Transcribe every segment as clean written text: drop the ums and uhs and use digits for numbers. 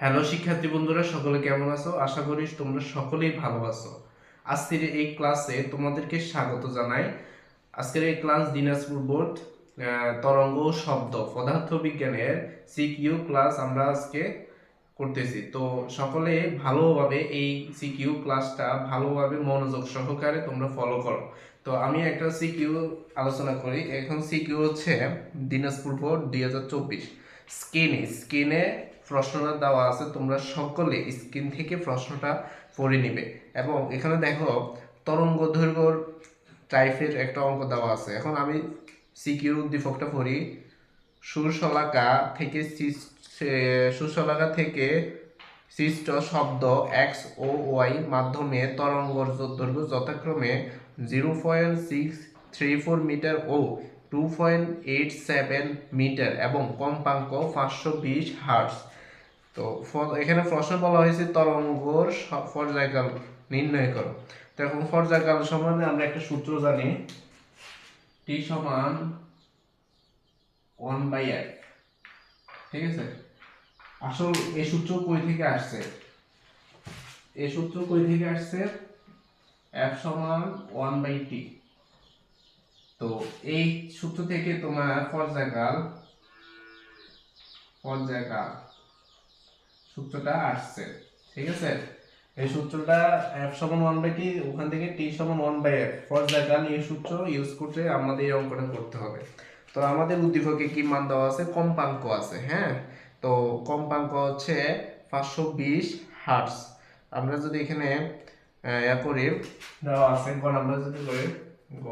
Hello শিক্ষার্থী বন্ধুরা, সকলে কেমন আছো? আশা করি তোমরা সকলেই ভালো আছো। আজকের এই ক্লাসে তোমাদেরকে স্বাগত জানাই। আজকের এই ক্লাস দিনাজপুর বোর্ড তরঙ্গ ও শব্দ পদার্থবিজ্ঞানের সিকিউ ক্লাস আমরা আজকে করতেছি। তো সকলে ভালোভাবে এই সিকিউ ক্লাসটা ভালোভাবে মনোযোগ সহকারে তোমরা ফলো করো। তো আমি একটা সিকিউ আলোচনা করি। এখন সিকিউ হচ্ছে দিনাজপুর বোর্ড 2024 স্ক্রিনে প্রশ্নটা দেওয়া আছে, তোমরা সকলে স্ক্রিন থেকে প্রশ্নটা পড়ে নিবে। এবং এখানে দেখো তরঙ্গ দৈর্ঘ্য টাইপের একটা অঙ্ক দেওয়া আছে। এখন আমি সিকিউর উদ্দীপকটা পড়ি। সুশলাকা থেকে সুশলাকা থেকে সৃষ্ট শব্দ এক্স ও ওয়াই মাধ্যমে তরঙ্গ দৈর্ঘ্য যথাক্রমে 0.634 মিটার ও 2.87 মিটার এবং কম্পাঙ্ক 520 হার্টজ। তো এখানে প্রশ্ন বলা হয়েছে তরঙ্গর পর্যায়কাল নির্ণয় করো। তো এখন পর্যায়কাল সম্বন্ধে আমরা একটা সূত্র জানি, টি সমান 1/f। ঠিক আছে, আসল এই সূত্র কই থেকে আসছে? এই সূত্র কই থেকে আসছে? f সমান 1/t। তো এই সূত্র থেকে তোমার পর্যায়কাল সূত্রটা আসছে। ঠিক আছে, এই সূত্রটা f সমান 1/t, ওখান থেকে t সমান 1/f পর্যায়কাল এই সূত্র ইউজ করতে আমাদের এই অঙ্কটা করতে হবে। তো আমাদের উদ্দীপকে কি মান দেওয়া আছে? কম্পাঙ্ক আছে। হ্যাঁ, তো কম্পাঙ্ক হচ্ছে 520 হার্টজ। আমরা যদি এখানে করি, দেওয়া আছে গ নাম্বার যদি করি, গ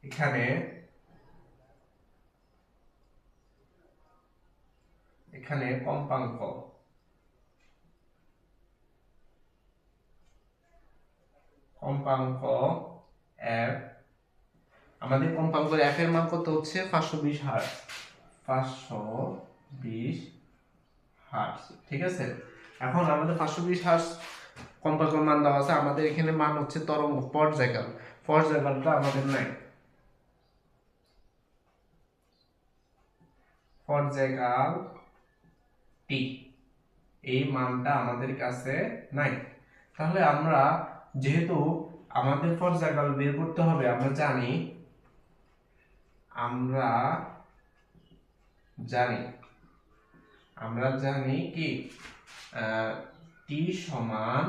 এখানে এখানে কম্পাঙ্ক f, আমাদের কম্পাঙ্ক f এর মান কত হচ্ছে? 520 হার্টজ। 520 হার্টজ। ঠিক আছে, এখন আমাদের 520 হার্টজ কম্পাঙ্কের মান দেওয়া আছে। আমাদের এখানে মান হচ্ছে তরঙ্গ পর্যায়কালটা আমাদের নাই। পর্যায়কাল টি, এই মানটা আমাদের কাছে নাই। তাহলে আমরা যেহেতু আমাদের পর্যায়কাল বের করতে হবে, আমরা জানি কি টি সমান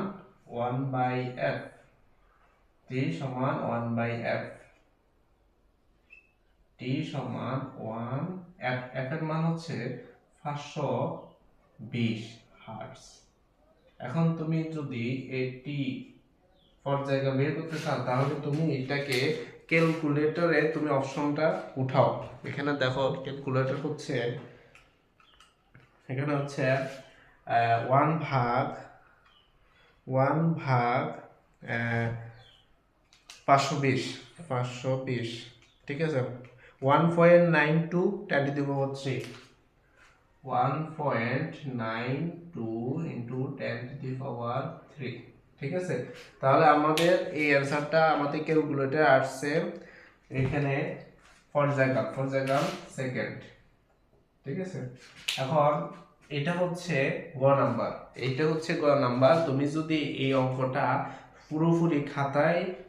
1/f। টি সমান 1/f, টি সমান 1 f, f এর মান হচ্ছে 520 হার্টজ। এখন তুমি যদি এটি পর্যায়কাল বের করতে চাও, তাহলে তুমি এটাকে ক্যালকুলেটরে তুমি অপশনটা উঠাও। এখানে দেখো ক্যালকুলেটর হচ্ছে, এখানে হচ্ছে 1/520, 520। ঠিক আছে, 1.92 10 to the power 3, 1.92 into 10 to the power 3। ঠিক আছে, তাহলে আমাদের এই অ্যান্সারটা আমাদের ক্যালকুলেটরে আসছে এখানে পর্যায়কাল সেকেন্ড। ঠিক আছে, এখন এটা হচ্ছে গ নাম্বার, তুমি যদি এই অঙ্কটা পুরোপুরি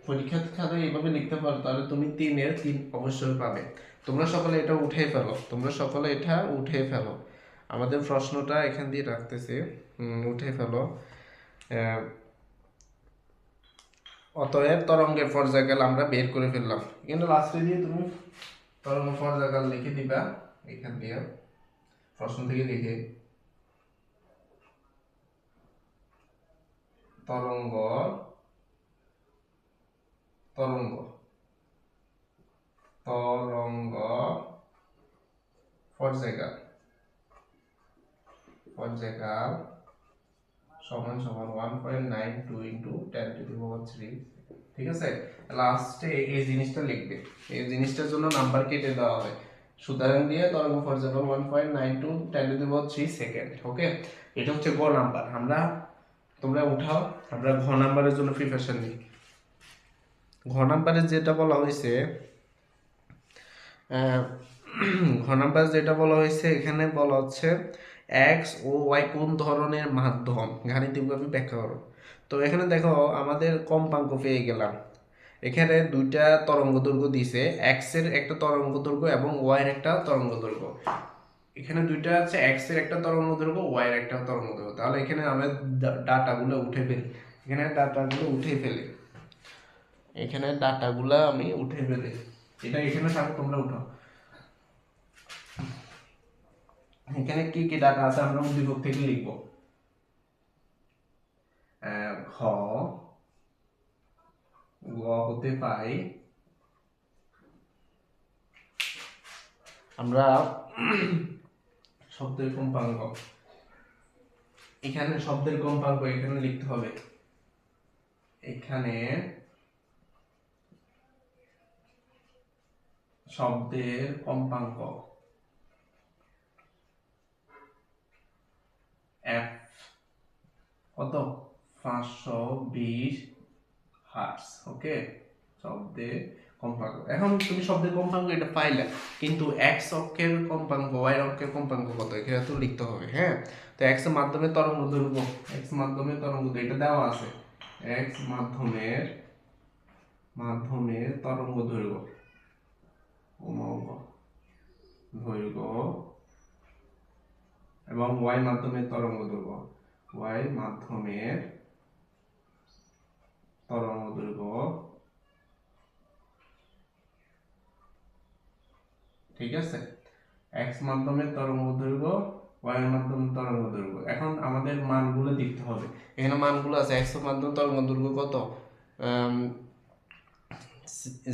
পরীক্ষার খাতায় এইভাবে লিখতে পারো, তাহলে তুমি 3-এর 3 অবশ্যই পাবে। তোমরা সকলে এটা উঠে ফেলো। আমাদের প্রশ্নটা এখান দিয়ে রাখতেছি, উঠে ফেলো। অতএব তরঙ্গের পর্যায়কাল আমরা বের করে ফেললাম। কিন্তু লাস্টে দিয়ে তুমি তরঙ্গ পর্যায়কাল লিখে দিবা, এখান দিয়ে প্রশ্ন থেকে লিখে তরঙ্গ তরঙ্গ তরঙ্গ পর্যায়কাল সমান 1.92 into 10 to the power 3। ঠিক আছে, লাস্টে এই জিনিসটা লিখবে, এই জিনিসটার জন্য নাম্বার কেটে দেওয়া হয়। সুতরাং দিয়ে তরঙ্গ পর্যায়কাল 1.92 10 to the power 3 সেকেন্ড। ওকে, এটা হচ্ছে গ নাম্বার। তোমরা উঠাও, আমরা ঘ নাম্বারের জন্য প্রিপারেশন নিই। ঘ নাম্বারে যেটা বলা হয়েছে, ঘ নাম্বার যেটা বলা হয়েছে এখানে বলা হচ্ছে এক্স ও ওয়াই কোন ধরনের মাধ্যম, গাণিতিকভাবে ব্যাখ্যা করো। তো এখানে দেখো আমাদের কম্পাঙ্ক পেয়ে গেলাম। এখানে দুইটা তরঙ্গ দৈর্ঘ্য দিছে, এক্স এর একটা তরঙ্গ দৈর্ঘ্য এবং ওয়াই এর একটা তরঙ্গ দৈর্ঘ্য। এখানে দুইটা আছে, এক্স এর একটা তরঙ্গ দৈর্ঘ্য, ওয়াই এর একটা তরঙ্গ দৈর্ঘ্য। তাহলে এখানে আমরা ডাটাগুলো উঠে ফেলি, এখানে ডাটাগুলো উঠে ফেলি, এখানে ডাটাগুলো আমি উঠে ফেলি। এটা এখানে থাকো, তোমরা উঠাও। এখানে কি কি ডাটা আছে আমরা উদ্দীপক থেকে লিখব। ঘ গ হতে পাই আমরা শব্দের কম্পাঙ্ক, এখানে শব্দের কম্পাঙ্ক এখানে লিখতে হবে। এখানে শব্দের কম্পাঙ্ক এফ কত 520 হার্টজ। ওকে, শব্দের কম্পাঙ্ক। এখন তুমি শব্দের কম্পাঙ্ক এটা পাইলে, কিন্তু এক্স অক্ষের কম্পাঙ্ক ওয়াই অক্ষের কম্পাঙ্ক কত এখানে তো লিখতে হবে। হ্যাঁ, তো এক্স এর মাধ্যমে তরঙ্গ দৈর্ঘ্য, এক্স মাধ্যমে তরঙ্গ দৈর্ঘ্য এটা দেওয়া আছে। এক্স মাধ্যমে তরঙ্গ দৈর্ঘ্য দৈর্ঘ্য এবং ওয়াই মাধ্যমে তরঙ্গ দৈর্ঘ্য, ওয়াই মাধ্যমের তরঙ্গ দৈর্ঘ্য। ঠিক আছে, এক্স মাধ্যমের তরঙ্গ দৈর্ঘ্য, ওয়াই এর মাধ্যমে তরঙ্গ দৈর্ঘ্য। এখন আমাদের মানগুলো দিতে হবে। এখানে মানগুলো আছে, এক্স এর মাধ্যমে তরঙ্গ দৈর্ঘ্য কত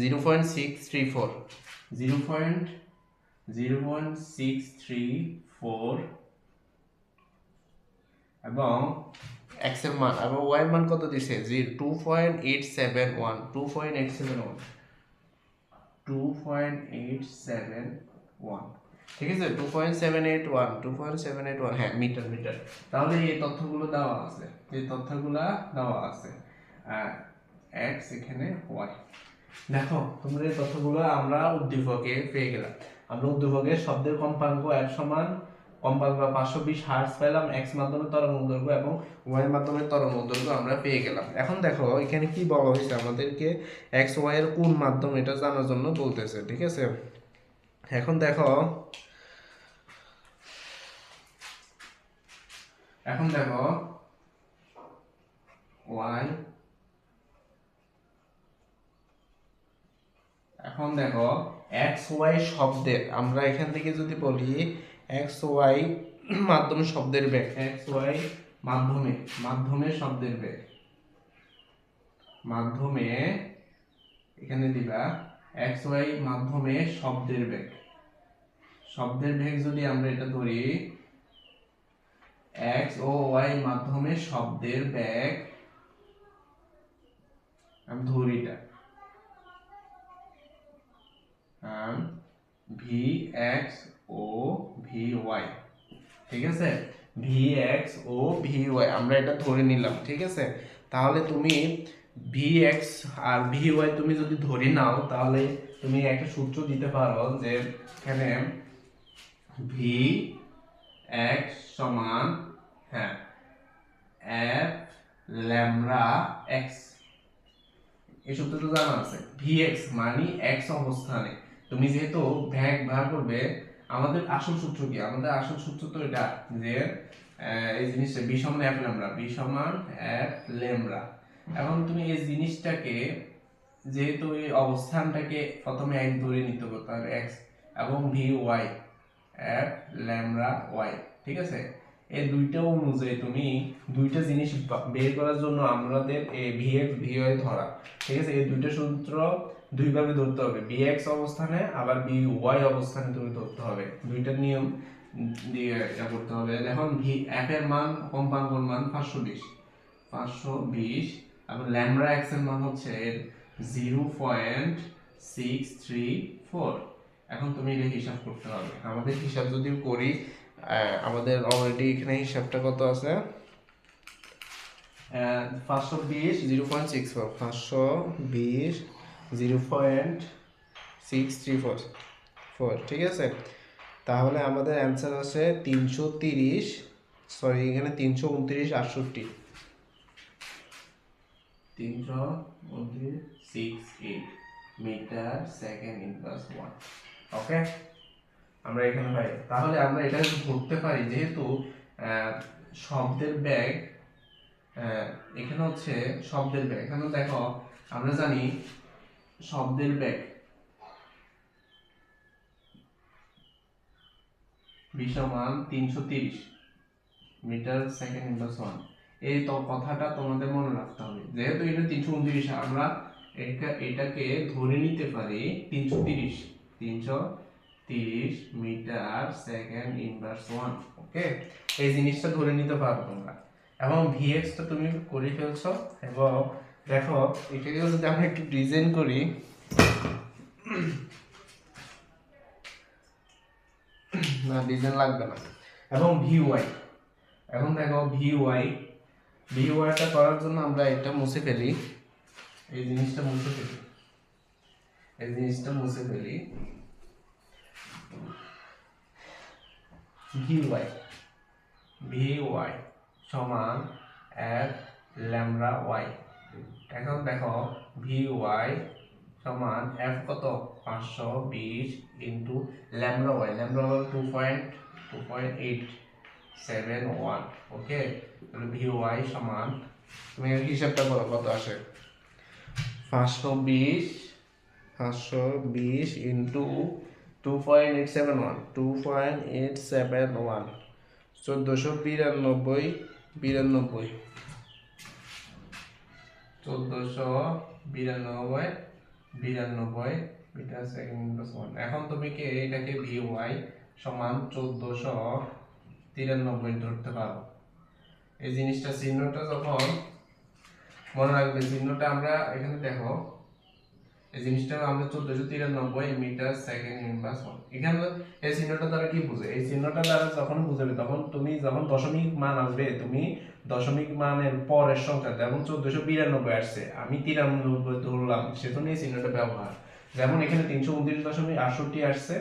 0.634, 0.634 এবং এক্স এর মান, এবং ওয়াই এর মান কত দিছে 2.871, 2.871, ঠিক আছে 2.781, হ্যাঁ মিটার। তাহলে এই তথ্যগুলো দেওয়া আছে, এক্স এখানে ওয়াই। দেখো তোমরা এই তথ্যগুলো আমরা উদ্দীপকে পেয়ে গেলাম। আমরা উদ্দীপকে শব্দের কম্পাঙ্ক এর সমান কম্পাঙ্ক 520 হার্টজ পেলাম, এক্স মাধ্যমে তরঙ্গ দৈর্ঘ্য এবং ওয়াই মাধ্যমে তরঙ্গ দৈর্ঘ্য আমরা পেয়ে গেলাম। এখন দেখো এখানে কি বলা হয়েছে, আমাদেরকে এক্স ওয়াই এর কোন মাধ্যম এটা জানার জন্য বলতেছে। ঠিক আছে, এখন দেখো ওয়াই, এখন দেখো এক্স ওয়াই শব্দের, আমরা এখান থেকে যদি বলি এক্স ওয়াই মাধ্যমে শব্দের বেগ, এক্স ওয়াই মাধ্যমে শব্দের বেগ, মাধ্যমে এখানে দিবা এক্স ওয়াই মাধ্যমে শব্দের বেগ যদি আমরা এটা ধরি, এক্স ও ওয়াই মাধ্যমে শব্দের বেগ, আমি ধরি এটা ভি এক্স ও ভি ওয়াই। ঠিক আছে, ভি এক্স ও ভি ওয়াই আমরা এটা ধরে নিলাম। ঠিক আছে, তাহলে তুমি ভি এক্স আর ভি ওয়াই তুমি যদি ধরে নাও, তাহলে তুমি একটা সূত্র দিতে পারো যে এখানে ভি এক্স সমান, হ্যাঁ, এফ ল্যামডা এক্স। এই সূত্রটা জানা আছে, ভি এক্স মানে এক্স অবস্থানে তুমি যেহেতু ভ্যাগ বার করবে, আমাদের আসল সূত্র কি, আমাদের আসল সূত্র তো এটা যে এই জিনিসটা বি সমান এফ ল্যামডা, বি সমান এফ ল্যামডা। এখন তুমি এই জিনিসটাকে যেহেতু এই অবস্থানটাকে প্রথমে এক্স ধরে নিতে হবে, তাহলে এক্স এবং v y f lambda y. ঠিক আছে, এই দুইটা অনুযায়ী তুমি দুইটা জিনিস বের করার জন্য আমাদের ভি এক্স ভি ওয়াই ধরা। ঠিক আছে, এই দুইটা সূত্র দুইভাবে ধরতে হবে, বি এক্স অবস্থানে আবার বি ওয়াই অবস্থানে তুমি ধরতে হবে, দুইটা নিয়ম দিয়ে এটা করতে হবে। এখন ভি এফ এর মান, কম্পাঙ্কর মান 520 এবং ল্যামডা এক্স এর মান হচ্ছে 0.634। এখন তুমি এটা হিসাব করতে হবে। আমাদের হিসাব যদি করি, আমাদের অলরেডি এখানে হিসাবটা কত আছে, 520 0.64, 520 0.634 4, ঠিক আছে। তাহলে আমাদের অ্যান্সার আছে 330, সরি এখানে 329/68, 329.68 মিটার সেকেন্ড ইনভার্স 1। ওকে, আমরা এখানে পাই। তাহলে আমরা এটা ধরতে পারি যেহেতু শব্দের বেগ, এখানে হচ্ছে শব্দের বেগ, এখানে দেখো আমরা জানি শব্দের বেগ v সমান 330 মিটার সেকেন্ড ইনভার্স 1। এই তো কথাটা তোমাদের মনে রাখতে হবে, যেহেতু এটা 329, আমরা এটাকে ধরে নিতে পারি 330 মিটার সেকেন্ড ইনভার্স 1। ওকে, এই জিনিসটা ধরে নিতে পারো তোমরা, এবং vx টা তুমি করে ফেলছো। এবং দেখো এটাকে যদি আমরা একটু ডিজাইন করি, না ডিজাইন লাগবে না, এবং vy, এখন দেখো vy টা করার জন্য আমরা এটা মুছে ফেলি, এই জিনিসটা মুছে ফেলি, vy সমান f ল্যামডা y। এখন দেখো vy সমান f কত 520 ইনটু ল্যামডা y, ল্যামডা হলো 2.871। ওকে, তাহলে vy সমান, তুমি এর হিসাবটা করো কত আসে, 520 ইনটু 2.871, 1492 মিটার সেকেন্ড ইনভার্স 1। এখন তুমি কি এটাকে vy সমান 1493 ধরতে পারো। এই জিনিসটা চিহ্নটা যখন মনে রাখবে, চিহ্নটা আমরা এখানে দেখো, এই জিনিসটা আমরা 1493 মিটার সেকেন্ড ইনভার্স 1, এখানে এই চিহ্নটা দ্বারা কি বুঝে, এই চিহ্নটা দ্বারা যখন বুঝাবে তখন তুমি যখন দশমিক মান আসবে, তুমি দশমিক মানের পরের সংখ্যা, যেমন 1492 আসছে, আমি 93 ধরলাম, সেজন্য এই চিহ্নটা ব্যবহার। যেমন এখানে 329.68 আসছে,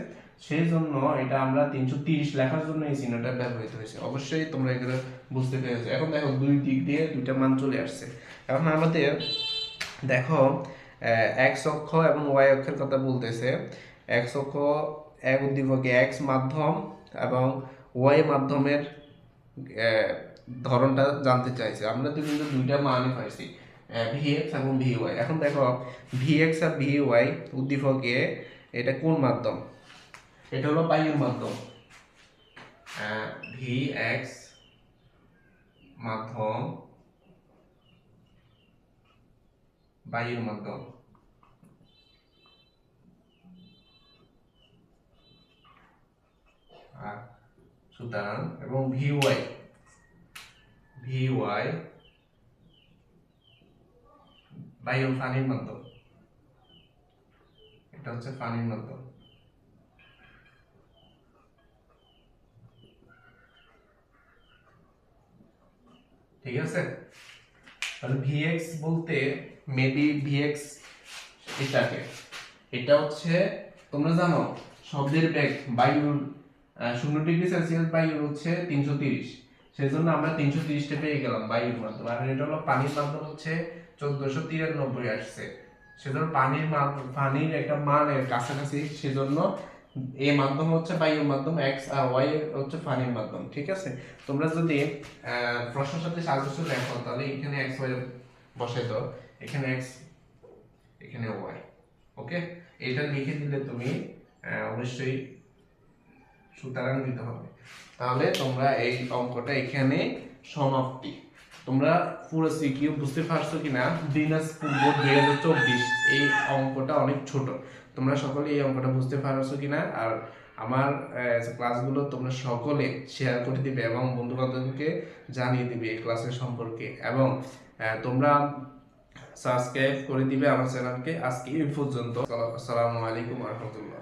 সেই জন্য এটা আমরা 330 লেখার জন্য এই চিহ্নটা ব্যবহৃত হয়েছে। অবশ্যই তোমরা এগুলো বুঝতে পেরেছো। এখন দেখো দুই দিক দিয়ে দুইটা মান চলে আসছে। এখন আমাদের দেখো এক্স অক্ষ এবং ওয়াই অক্ষের কথা বলতেছে। এক্স অক্ষ এক উদ্দীপকে এক্স মাধ্যম এবং ওয়াই মাধ্যমের ধরনটা জানতে চাইছে। আমরা তো কিন্তু দুইটা মানই পাইছি, ভিএক্স এবং ভিওয়াই। এখন দেখো ভিএক্স আর ভিওয়াই উদ্দীপকে এটা কোন মাধ্যম, এটা হলো বায়ুর মাধ্যম। ভিএক্স মাধ্যম বায়ুর মাধ্যম, সুতরাং এবং ভিওয়াই বায়ু পানির মাধ্যম, এটা হচ্ছে পানির মাধ্যম। ঠিক আছে, তাহলে ভিএক্স বলতে মেবি ভিএক্স এটাকে, এটা হচ্ছে তোমরা জানো শব্দের বেগ বায়ুর 0°C বায়ুর হচ্ছে 330, সেজন্য আমরা 330টা পেয়ে গেলাম বায়ুর মাধ্যম। আর এটা হলো পানির মাধ্যম হচ্ছে 1493 আসছে, সেজন্য পানির একটা মানের কাছাকাছি, সেজন্য এই মাধ্যম হচ্ছে বায়ুর মাধ্যম, এক্স আর ওয়াই হচ্ছে পানির মাধ্যম। ঠিক আছে, তোমরা যদি প্রশ্নের সাথে সাজেশন লেখো তাহলে এখানে এক্স ওয়াই বসাই দাও, এখানে এক্স এখানে ওয়াই। ওকে, এটা লিখে দিলে তুমি অবশ্যই সুতরাং দিতে হবে। তাহলে তোমরা এই অঙ্কটা এখানে সমাপ্তি। তোমরা পুরো সিকিউ বুঝতে পারছো কিনা, দিনাজপুর বোর্ড 2024 এই অঙ্কটা অনেক ছোট, তোমরা সকলে এই অঙ্কটা বুঝতে পারছো কিনা। আর আমার ক্লাসগুলো তোমরা সকলে শেয়ার করে দিবে এবং বন্ধু বান্ধবকে জানিয়ে দিবে এই ক্লাসের সম্পর্কে, এবং তোমরা সাবস্ক্রাইব করে দিবে আমার চ্যানেলকে। আজকে এই পর্যন্ত, আসসালামু আলাইকুম ওয়া রাহমাতুল্লাহ।